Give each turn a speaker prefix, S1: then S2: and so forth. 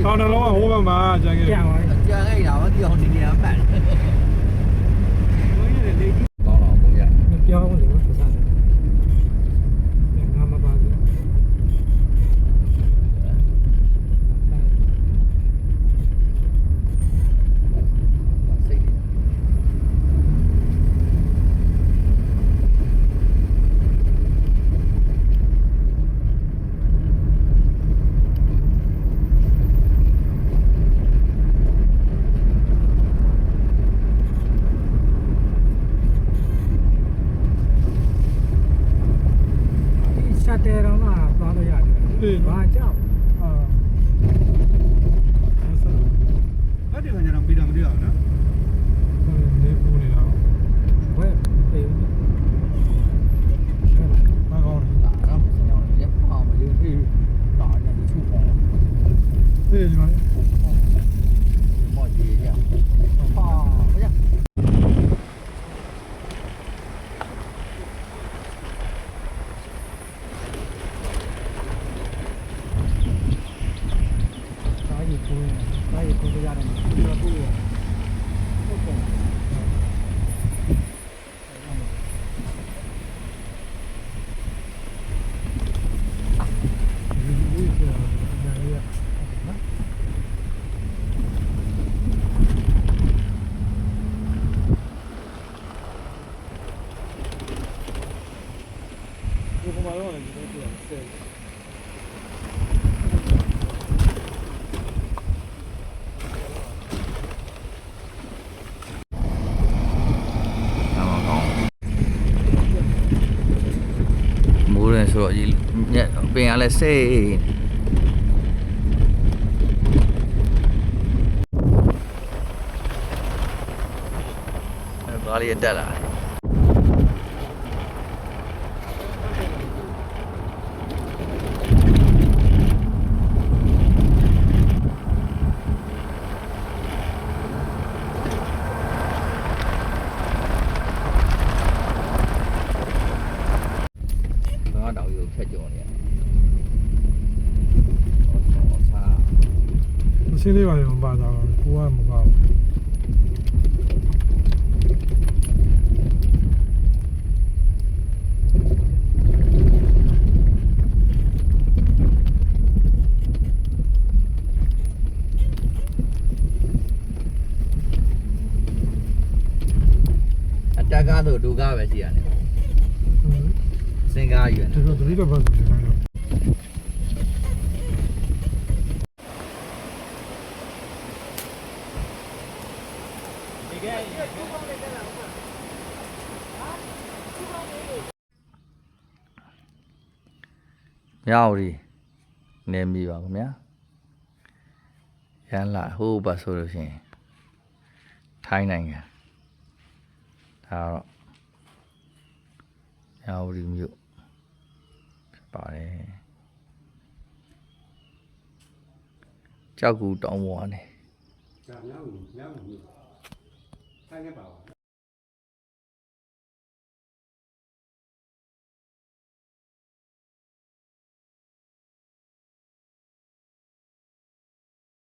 S1: ကောင်းတယ်လုံးဝဟိုဘက်မှာကျန်ခဲ့
S2: ပြန်သွားပြီ
S3: ကျန်ခဲ့တာတော့ဒီအောင်ဒီနေရာပတ်တယ်ဘုန်းကြီးတွေလေးကြီးကောင်းတော့ဘုန်းကြီး
S2: မပြောင်းဘူးလေပတ်စံငါမပါဘူး
S3: စိတ်
S2: ရှက်တယ်တော့မှသွားလို့ရတယ်ဘာကြောက်
S1: 啊，
S4: အဲ့ဒီကညာတော့ပြီးတော့မတွေ့အောင်နော်
S1: 你不你了，
S2: ဘယ်ပေးဘူး
S1: 蛮高的，
S3: တော့ဆင်းအောင်လေပေါ့မလေးပြီးတော့ညနေချုပ်ပေါ့
S1: 对对吧？
S3: မော်ကြီးရဟာဗျာ
S2: သားရီကိုသားရီကိုရတယ်ပြီးတော့ပို့ရဟုတ်ကဲ့
S1: 我不买了，你都这样，对。
S3: မိုးရင်ဆိုတော့ဒီညက်ပင်ကလည်းစိတ်ဘာလေးတက်လာတောင်ရုပ်ဖြတ်ကြော်နေရတယ်။ဟာ
S1: မရှင်းလေးပါရင်မပါတော့ကိုကမပါဘူး
S3: အတက်ကားဆိုဒူကားပဲရှိရတယ်။စင်ကားယူတယ်
S1: ဒီလိုတတိတော့ပတ်တယ်နော်
S3: ။မြောက်ရီနေမိပါခင်ဗျာ။ရန်လာဟိုးပါဆိုလို့ရှိရင်ထိုင်းနိုင်ငံဒါတော့မြောက်ရီမြို့ဖြစ်ပါတယ်။ကြောက်ကူတောင်းပေါ်ကနေ
S4: ကြာမြောက်မြောက်မြောက်ထိုင်နေပါ